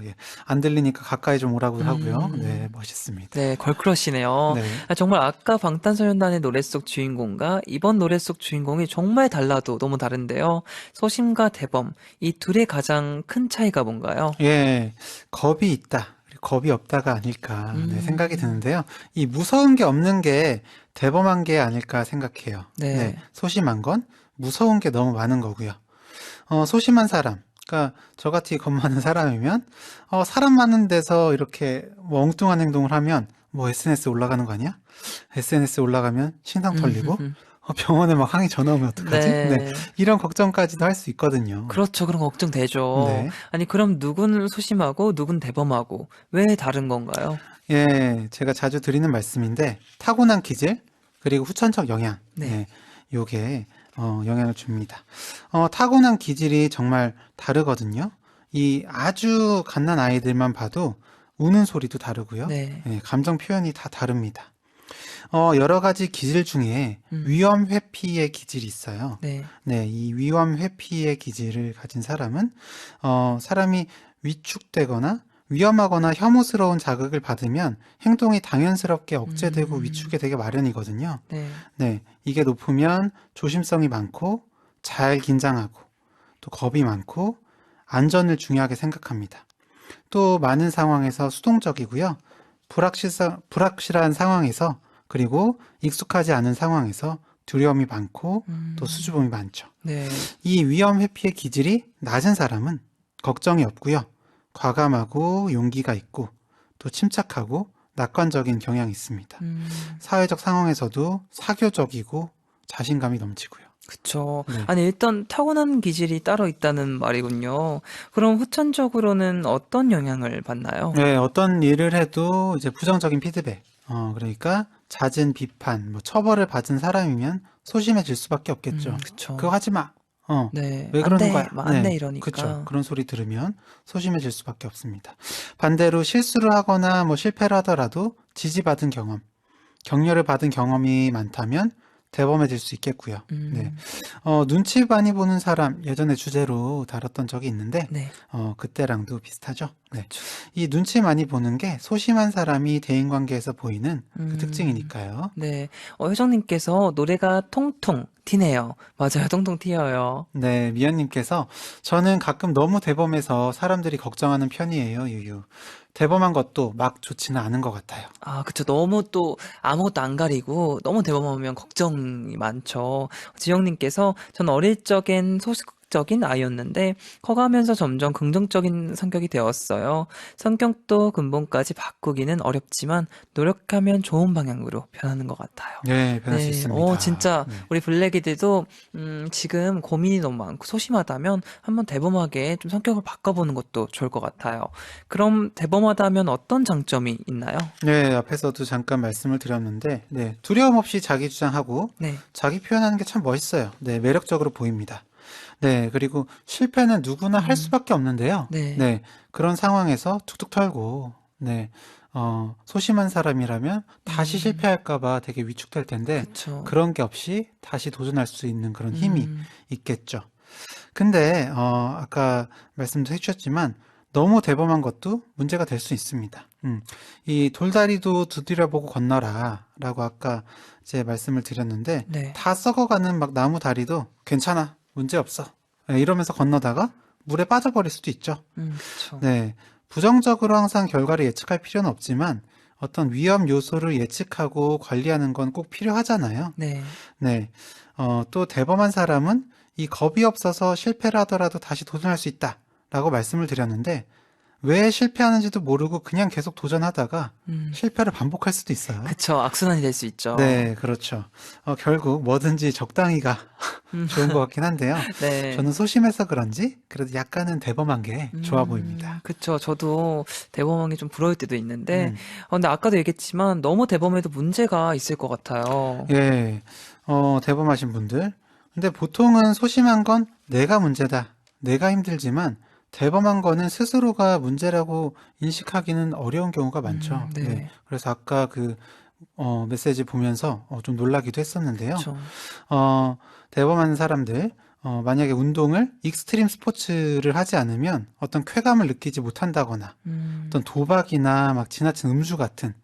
예. 안 들리니까 가까이 좀 오라고 하고요. 네, 멋있습니다. 네, 걸크러쉬네요. 네. 정말 아까 방탄소년단의 노래 속 주인공과 이번 노래 속 주인공이 정말 달라도 너무 다른데요. 소심과 대범, 이 둘의 가장 큰 차이가 뭔가요? 예, 겁이 있다. 겁이 없다가 아닐까 생각이 드는데요. 이 무서운 게 없는 게 대범한 게 아닐까 생각해요. 네. 소심한 건 무서운 게 너무 많은 거고요. 소심한 사람, 그러니까 저같이 겁 많은 사람이면 사람 많은 데서 이렇게 뭐 엉뚱한 행동을 하면 뭐 SNS 올라가는 거 아니야? SNS 올라가면 신상 털리고 병원에 막 항의 전화 오면 어떡하지? 네. 이런 걱정까지도 할 수 있거든요. 그렇죠. 그런 거 걱정되죠. 네. 아니, 그럼 누군 소심하고 누군 대범하고 왜 다른 건가요? 예, 제가 자주 드리는 말씀인데 타고난 기질 그리고 후천적 영향, 네. 요게 영향을 줍니다. 타고난 기질이 정말 다르거든요. 이 아주 갓난 아이들만 봐도 우는 소리도 다르고요. 네. 예, 감정 표현이 다 다릅니다. 여러 가지 기질 중에 위험 회피의 기질이 있어요. 네. 네, 이 위험 회피의 기질을 가진 사람은 사람이 위축되거나 위험하거나 혐오스러운 자극을 받으면 행동이 당연스럽게 억제되고 위축이 되게 마련이거든요. 네. 네, 이게 높으면 조심성이 많고 잘 긴장하고 또 겁이 많고 안전을 중요하게 생각합니다. 또 많은 상황에서 수동적이고요. 불확실한 상황에서 그리고 익숙하지 않은 상황에서 두려움이 많고 또 수줍음이 많죠. 네. 이 위험 회피의 기질이 낮은 사람은 걱정이 없고요. 과감하고 용기가 있고 또 침착하고 낙관적인 경향이 있습니다. 사회적 상황에서도 사교적이고 자신감이 넘치고요. 그쵸. 네. 아니, 일단 타고난 기질이 따로 있다는 말이군요. 그럼 후천적으로는 어떤 영향을 받나요? 네, 어떤 일을 해도 이제 부정적인 피드백, 그러니까 잦은 비판, 뭐 처벌을 받은 사람이면 소심해질 수밖에 없겠죠. 그쵸. 그거 하지 마. 네, 왜 안 그러는 돼, 거야? 막 안 돼, 네, 이러니까. 그쵸. 그런 소리 들으면 소심해질 수밖에 없습니다. 반대로 실수를 하거나 뭐 실패를 하더라도 지지받은 경험, 격려를 받은 경험이 많다면 대범해질 수 있겠고요. 네. 눈치 많이 보는 사람 예전에 주제로 다뤘던 적이 있는데 네, 그때랑도 비슷하죠. 네. 이 눈치 많이 보는 게 소심한 사람이 대인관계에서 보이는 그 특징이니까요. 네. 효정님께서 노래가 통통 튀네요. 맞아요, 통통 튀어요. 네, 미연님께서 저는 가끔 너무 대범해서 사람들이 걱정하는 편이에요, 유유. 대범한 것도 막 좋지는 않은 것 같아요. 아, 그쵸. 너무 또 아무것도 안 가리고 너무 대범하면 걱정이 많죠. 지영님께서 전 어릴 적엔 소극적인 아이였는데 커가면서 점점 긍정적인 성격이 되었어요. 성격도 근본까지 바꾸기는 어렵지만 노력하면 좋은 방향으로 변하는 것 같아요. 네, 변할 수 있습니다. 진짜 네. 우리 블랙이들도 지금 고민이 너무 많고 소심하다면 한번 대범하게 좀 성격을 바꿔보는 것도 좋을 것 같아요. 그럼 대범하다면 어떤 장점이 있나요? 네, 앞에서도 잠깐 말씀을 드렸는데, 네, 두려움 없이 자기 주장하고 네. 자기 표현하는 게 참 멋있어요. 네, 매력적으로 보입니다. 네, 그리고 실패는 누구나 할 수밖에 없는데요. 네. 네, 그런 상황에서 툭툭 털고, 네, 소심한 사람이라면 다시 실패할까봐 되게 위축될 텐데, 그쵸. 그런 게 없이 다시 도전할 수 있는 그런 힘이 음, 있겠죠. 근데, 아까 말씀도 해주셨지만, 너무 대범한 것도 문제가 될 수 있습니다. 이 돌다리도 두드려보고 건너라 라고 아까 이제 말씀을 드렸는데, 네. 다 썩어가는 막 나무 다리도 괜찮아, 문제 없어. 네, 이러면서 건너다가 물에 빠져버릴 수도 있죠. 그쵸. 네, 부정적으로 항상 결과를 예측할 필요는 없지만 어떤 위험 요소를 예측하고 관리하는 건 꼭 필요하잖아요. 네. 네, 또 대범한 사람은 이 겁이 없어서 실패를 하더라도 다시 도전할 수 있다라고 말씀을 드렸는데 왜 실패하는지도 모르고 그냥 계속 도전하다가 실패를 반복할 수도 있어요. 그쵸. 악순환이 될 수 있죠. 네, 그렇죠. 결국 뭐든지 적당히가 좋은 것 같긴 한데요. 네. 저는 소심해서 그런지 그래도 약간은 대범한 게 좋아 보입니다. 그쵸. 저도 대범한 게 좀 부러울 때도 있는데, 음. 근데 아까도 얘기했지만 너무 대범해도 문제가 있을 것 같아요. 예, 대범하신 분들. 근데 보통은 소심한 건 내가 문제다, 내가 힘들지만 대범한 거는 스스로가 문제라고 인식하기는 어려운 경우가 많죠. 네. 네. 그래서 아까 그 메시지 보면서 좀 놀라기도 했었는데요. 그쵸. 대범한 사람들, 만약에 운동을 익스트림 스포츠를 하지 않으면 어떤 쾌감을 느끼지 못한다거나 어떤 도박이나 막 지나친 음주 같은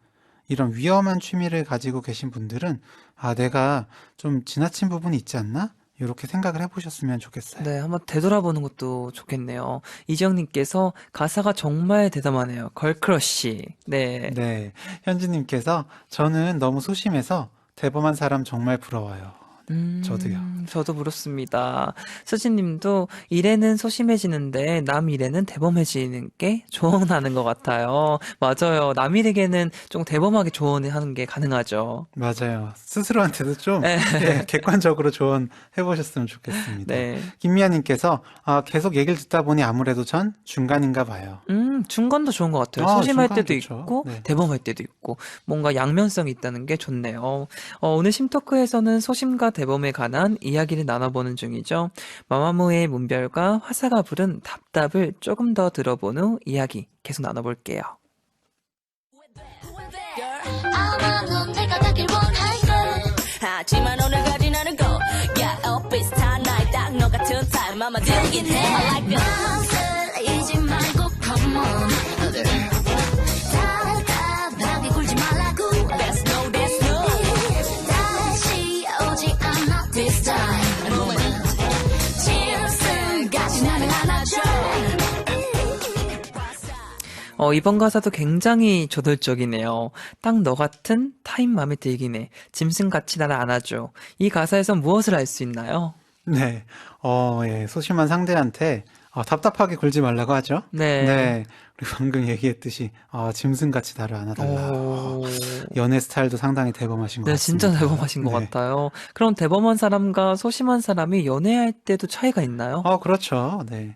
이런 위험한 취미를 가지고 계신 분들은 아, 내가 좀 지나친 부분이 있지 않나? 이렇게 생각을 해보셨으면 좋겠어요. 네, 한번 되돌아보는 것도 좋겠네요. 이지영님께서 가사가 정말 대담하네요. 걸크러쉬. 네. 네, 현지님께서 저는 너무 소심해서 대범한 사람 정말 부러워요. 저도요. 저도 그렇습니다. 수진님도 일에는 소심해지는데 남 일에는 대범해지는 게 조언하는 것 같아요. 맞아요. 남 일에게는 좀 대범하게 조언하는 게 가능하죠. 맞아요. 스스로한테도 좀 네. 객관적으로 조언해보셨으면 좋겠습니다. 네. 김미아님께서 계속 얘기를 듣다 보니 아무래도 전 중간인가 봐요. 중간도 좋은 것 같아요. 아, 소심할 중간 때도 좋죠. 있고, 네. 대범할 때도 있고, 뭔가 양면성이 있다는 게 좋네요. 오늘 심토크에서는 소심과 대범에 관한 이야기를 나눠보는 중이죠. 마마무의 문별과 화사가 부른 답답을 조금 더 들어본 후 이야기 계속 나눠볼게요. 아마도 내가 닿길 원할걸 하지만 오늘까지 나는 go Yeah, 비슷한 나이 딱 너 같은 타입 맘마 들긴 해 I like it 설레이지 말고 come on 답답하게 굴지 말라고 There's no 다시 오지 않아 this time 짐승같이 나를 안아줘 이번 가사도 굉장히 저돌적이네요. 딱 너 같은 타임 맘에 들긴 해. 짐승같이 나를 안아줘. 이 가사에서 무엇을 알 수 있나요? 네, 예, 소심한 상대한테 답답하게 굴지 말라고 하죠. 네. 네. 그리고 방금 얘기했듯이 짐승같이 나를 안아달라. 오. 연애 스타일도 상당히 대범하신 것 네, 같습니다. 진짜 대범하신 것 네. 같아요. 그럼 대범한 사람과 소심한 사람이 연애할 때도 차이가 있나요? 그렇죠. 네.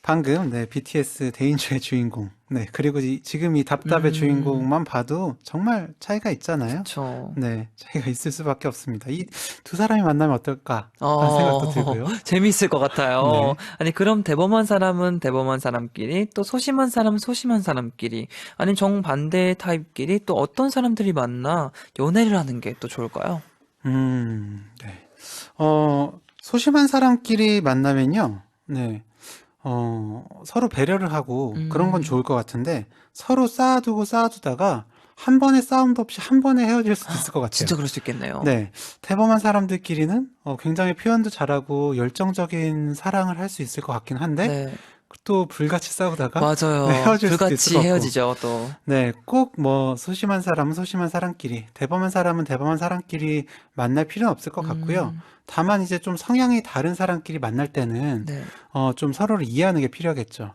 방금, BTS 데인저의 주인공. 네. 그리고 지금 이 답답의 주인공만 봐도 정말 차이가 있잖아요. 그쵸. 네. 차이가 있을 수밖에 없습니다. 이 두 사람이 만나면 어떨까 하는 생각도 들고요. 재미있을 것 같아요. 네. 아니, 그럼 대범한 사람은 대범한 사람끼리, 또 소심한 사람은 소심한 사람끼리, 아니, 정반대의 타입끼리 또 어떤 사람들이 만나 연애를 하는 게 또 좋을까요? 네. 소심한 사람끼리 만나면요. 네. 서로 배려를 하고 그런 건 좋을 것 같은데 서로 쌓아두다가 한 번의 싸움도 없이 한 번에 헤어질 수도 있을 것 같아요. 진짜 그럴 수 있겠네요. 네. 대범한 사람들끼리는 굉장히 표현도 잘하고 열정적인 사랑을 할 수 있을 것 같긴 한데 네, 또 불같이 싸우다가 맞아요. 헤어질 수도 있을 불같이 것 같고. 헤어지죠, 또. 네, 꼭 소심한 사람은 소심한 사람끼리, 대범한 사람은 대범한 사람끼리 만날 필요는 없을 것 같고요. 다만 이제 좀 성향이 다른 사람끼리 만날 때는 네. 좀 서로를 이해하는 게 필요하겠죠.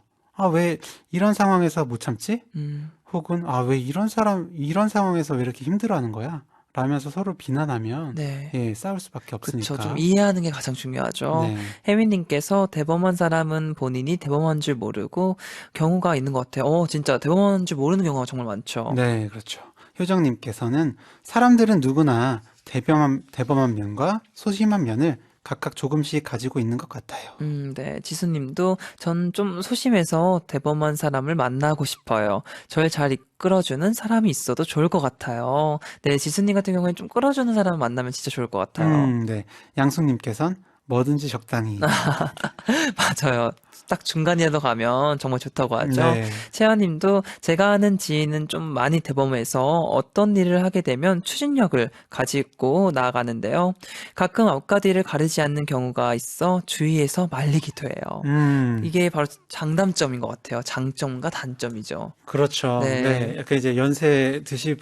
왜 이런 상황에서 못 참지? 혹은 왜 이런 상황에서 왜 이렇게 힘들어하는 거야? 라면서 서로 비난하면 네. 예, 싸울 수밖에 없으니까. 그쵸. 좀 이해하는 게 가장 중요하죠. 네. 혜민님께서 대범한 사람은 본인이 대범한 줄 모르고 경우가 있는 것 같아요. 진짜 대범한 줄 모르는 경우가 정말 많죠. 네, 그렇죠. 효정님께서는 사람들은 누구나 대범한 면과 소심한 면을 각각 조금씩 가지고 있는 것 같아요. 네. 지수님도 전 좀 소심해서 대범한 사람을 만나고 싶어요. 절 잘 이끌어주는 사람이 있어도 좋을 것 같아요. 네, 지수님 같은 경우에는 좀 끌어주는 사람을 만나면 진짜 좋을 것 같아요. 네. 양숙님께서는 뭐든지 적당히. 맞아요. 딱 중간이라도 가면 정말 좋다고 하죠. 네. 채아님도 제가 아는 지인은 좀 많이 대범해서 어떤 일을 하게 되면 추진력을 가지고 나아가는데요. 가끔 앞가디를 가르지 않는 경우가 있어 주위에서 말리기도 해요. 이게 바로 장단점인 것 같아요. 장점과 단점이죠. 그렇죠. 네. 네. 약간 이제 연세 드실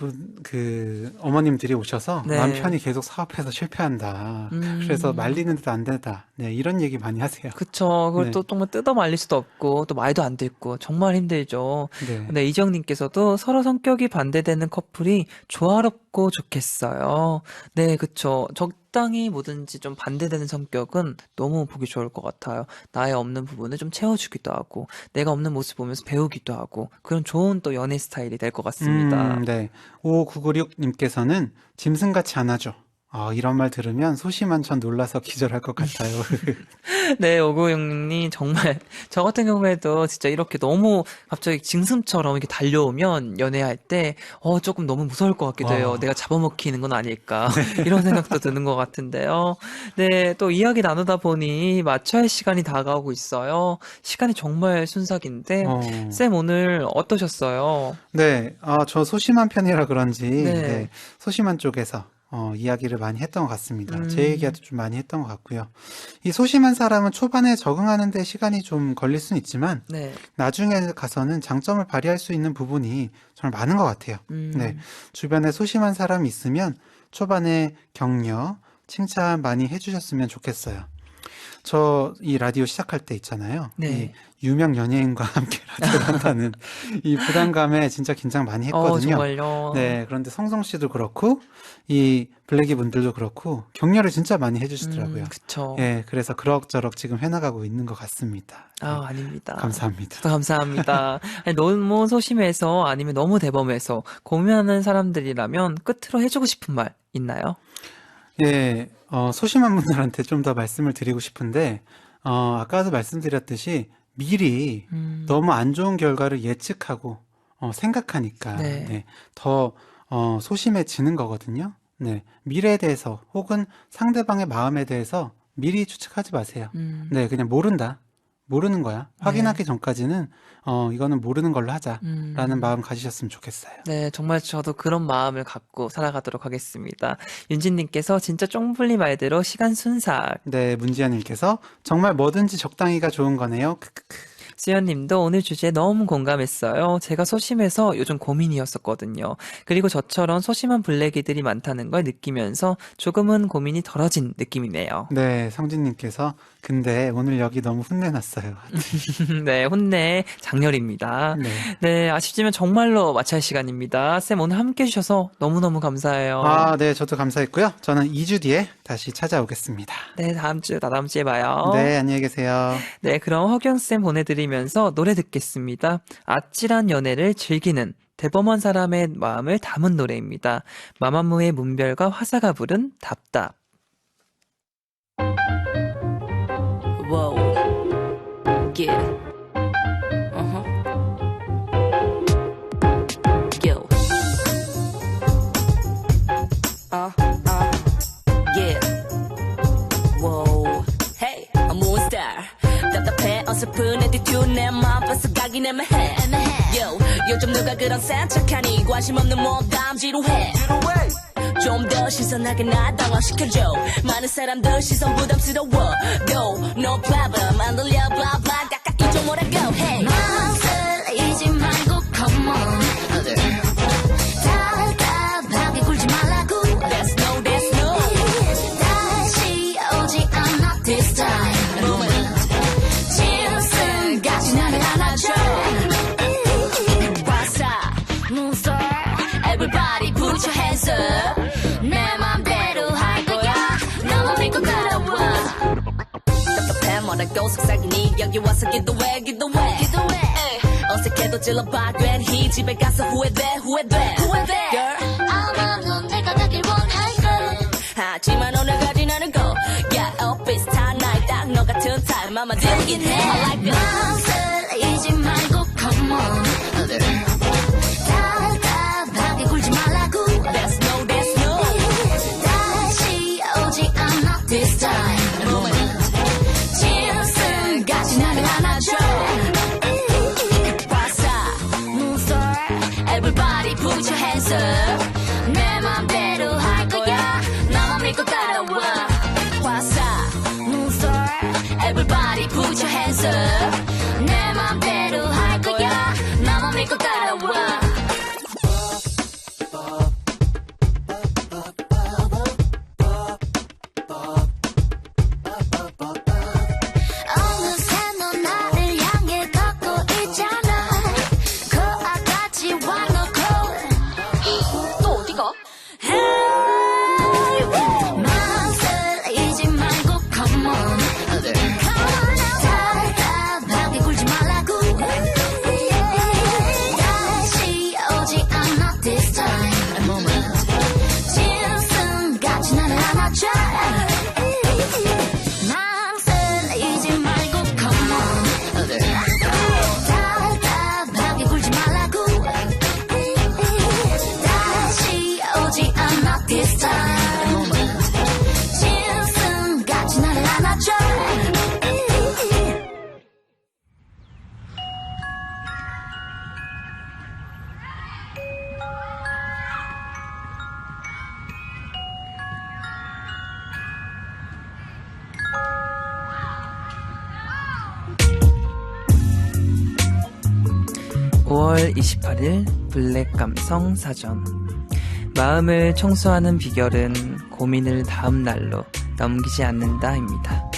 어머님들이 오셔서 네. 남편이 계속 사업해서 실패한다. 그래서 말리는데도 안 된다. 네. 이런 얘기 많이 하세요. 그쵸. 그걸 네. 또 정말 뜯어 말릴 수도 없고, 또 말도 안 듣고, 정말 힘들죠. 네. 네, 이정님께서도 서로 성격이 반대되는 커플이 조화롭고 좋겠어요. 네, 그쵸. 적당히 뭐든지 좀 반대되는 성격은 너무 보기 좋을 것 같아요. 나의 없는 부분을 좀 채워주기도 하고, 내가 없는 모습 보면서 배우기도 하고, 그런 좋은 또 연애 스타일이 될 것 같습니다. 네. 5996님께서는 짐승같이 안아줘. 이런 말 들으면 소심한 전 놀라서 기절할 것 같아요. 네, 5966님, 정말, 저 같은 경우에도 진짜 이렇게 너무 갑자기 짐승처럼 이렇게 달려오면 연애할 때, 조금 너무 무서울 것 같기도 해요. 내가 잡아먹히는 건 아닐까. 이런 생각도 드는 것 같은데요. 네, 또 이야기 나누다 보니 마쳐야 할 시간이 다가오고 있어요. 시간이 정말 순삭인데, 쌤 오늘 어떠셨어요? 네. 저 소심한 편이라 그런지, 네. 네, 소심한 쪽에서 이야기를 많이 했던 것 같습니다. 제 얘기도 좀 많이 했던 것 같고요. 이 소심한 사람은 초반에 적응하는 데 시간이 좀 걸릴 수는 있지만 네. 나중에 가서는 장점을 발휘할 수 있는 부분이 정말 많은 것 같아요. 네, 주변에 소심한 사람이 있으면 초반에 격려, 칭찬 많이 해주셨으면 좋겠어요. 저 이 라디오 시작할 때 있잖아요. 네. 이 유명 연예인과 함께 라디오를 한다는 이 부담감에 진짜 긴장 많이 했거든요. 정말요. 네, 그런데 성성 씨도 그렇고 이 블랙이 분들도 그렇고 격려를 진짜 많이 해주시더라고요. 그쵸. 예, 그래서 그럭저럭 지금 해나가고 있는 것 같습니다. 네, 아닙니다. 감사합니다. 또 감사합니다. 아니, 너무 소심해서 아니면 너무 대범해서 고민하는 사람들이라면 끝으로 해주고 싶은 말 있나요? 예, 소심한 분들한테 좀 더 말씀을 드리고 싶은데, 아까도 말씀드렸듯이 미리 너무 안 좋은 결과를 예측하고, 생각하니까, 네. 네, 더, 소심해지는 거거든요. 네, 미래에 대해서 혹은 상대방의 마음에 대해서 미리 추측하지 마세요. 네, 그냥 모르는 거야. 확인하기 전까지는, 이거는 모르는 걸로 하자라는 마음 가지셨으면 좋겠어요. 네, 정말 저도 그런 마음을 갖고 살아가도록 하겠습니다. 윤진님께서 진짜 쫑블리 말대로 시간 순삭. 네, 문지연님께서 정말 뭐든지 적당히가 좋은 거네요. 크크크. 수연님도 오늘 주제에 너무 공감했어요. 제가 소심해서 요즘 고민이었었거든요. 그리고 저처럼 소심한 블랙이들이 많다는 걸 느끼면서 조금은 고민이 덜어진 느낌이네요. 네, 성진님께서 근데 오늘 여기 너무 혼내놨어요. 네, 혼내 장렬입니다. 네. 네, 아쉽지만 정말로 마칠 시간입니다. 쌤 오늘 함께 해주셔서 너무너무 감사해요. 아, 네, 저도 감사했고요. 저는 2주 뒤에 다시 찾아오겠습니다. 네, 다음 주에 봐요. 네, 안녕히 계세요. 네, 그럼 허경쌤 보내드리면서 노래 듣겠습니다. 아찔한 연애를 즐기는 대범한 사람의 마음을 담은 노래입니다. 마마무의 문별과 화사가 부른 답답. Whoa. Yeah. Uh-huh. Yo. Yeah. Whoa. Hey, I'm a star. 답답해 어설픈 attitude 내 맘 뺏어가긴 애매해. Yo, 요즘 누가 그런 센척하니 관심 없는 몸담 지루해. 좀 더 신선하게 나 당황시켜줘. 많은 사람들 시선 부담스러워. Go, no problem. 안 들려, blah blah. 가까이 좀 오라고. Hey. 망설이지 말고 come on. 답답하게 굴지 말라고. That's no, that's no. 다시 오지 않아 this time. 짐승같이 나를 안아줘. 화사, monster. Everybody put your hands up. 내 맘대로 할 거야. 너만 믿고 따라와. 답답해 뭐라고 속삭이니 여기 와서 기도해 기도해 에이, 어색해도 질러봐 괜히 집에 가서 후회돼 Girl 아마 넌 내가 가길 원할걸. 하지만 오늘까지 나는 go Yeah 비슷한 나이 딱 너 같은 타입 맘만 들긴 해 I like it. 망설이지 말고 come on. 답답하게 굴지 말라고. That's no, that's no. 다시 오지 않아 this time. 짐승같이 나를 안아줘. 화사, monster. Everybody put your hands up. 내 맘대로 할 거야. 나만 믿고 따라와. 화사, monster. Everybody put your hands up. 내 맘대로 할 거야. 나만 믿고 따라와. 어느새 넌 나를 향해 걷고 있잖아. 코앞까지 와놓고 또 어디가? Hey, 망설이지 말고 come on. 답답하게 굴지 말라고. 다시 오지 않아 this time. 짐승같이 나를 안아줘. 망설이지 말고 come on. 답답하게 굴지 말라고. 다시 오지 않아 this time. 짐승같이 나를 안아줘. (5월 28일) 블랙 감성 사전. 마음을 청소하는 비결은 고민을 다음 날로 넘기지 않는다입니다.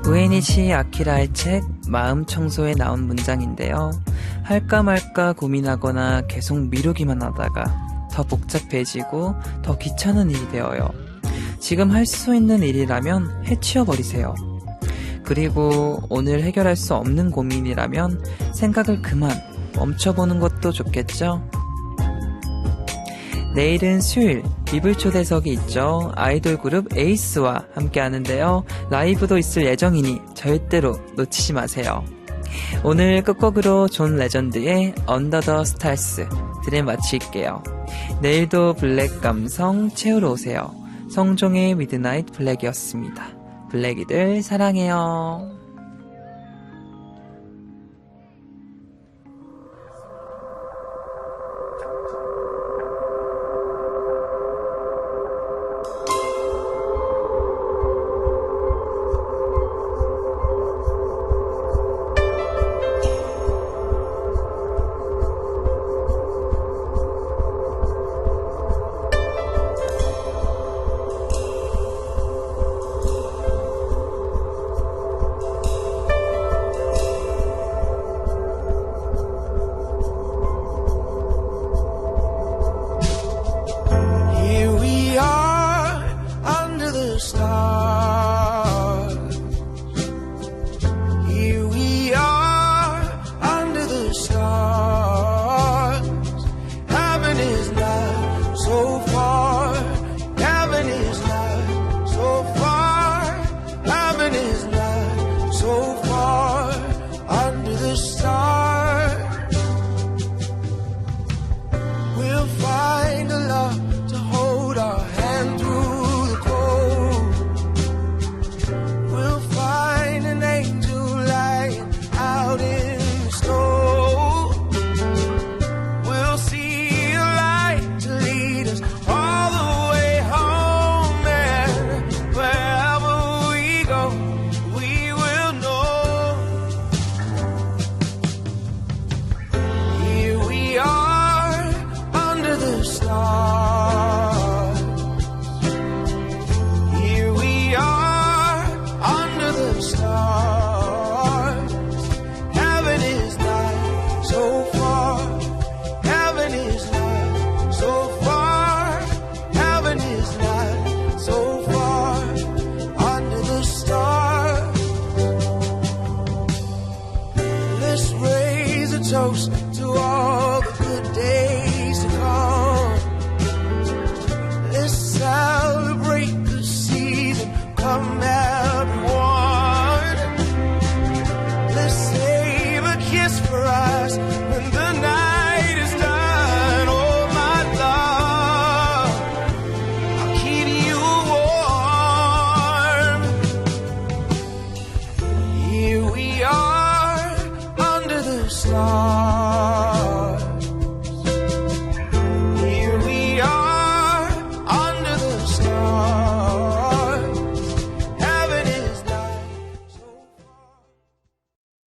우에니치 아키라의 책 마음 청소에 나온 문장인데요. 할까 말까 고민하거나 계속 미루기만 하다가 더 복잡해지고 더 귀찮은 일이 되어요. 지금 할 수 있는 일이라면 해치워버리세요. 그리고 오늘 해결할 수 없는 고민이라면 생각을 그만 멈춰보는 것도 좋겠죠? 내일은 수요일 이불 초대석이 있죠. 아이돌 그룹 에이스와 함께 하는데요. 라이브도 있을 예정이니 절대로 놓치지 마세요. 오늘 끝곡으로 존 레전드의 언더 더 스타스 들을 마칠게요. 내일도 블랙 감성 채우러 오세요. 성종의 미드나잇 블랙이었습니다. 블랙이들 사랑해요. star.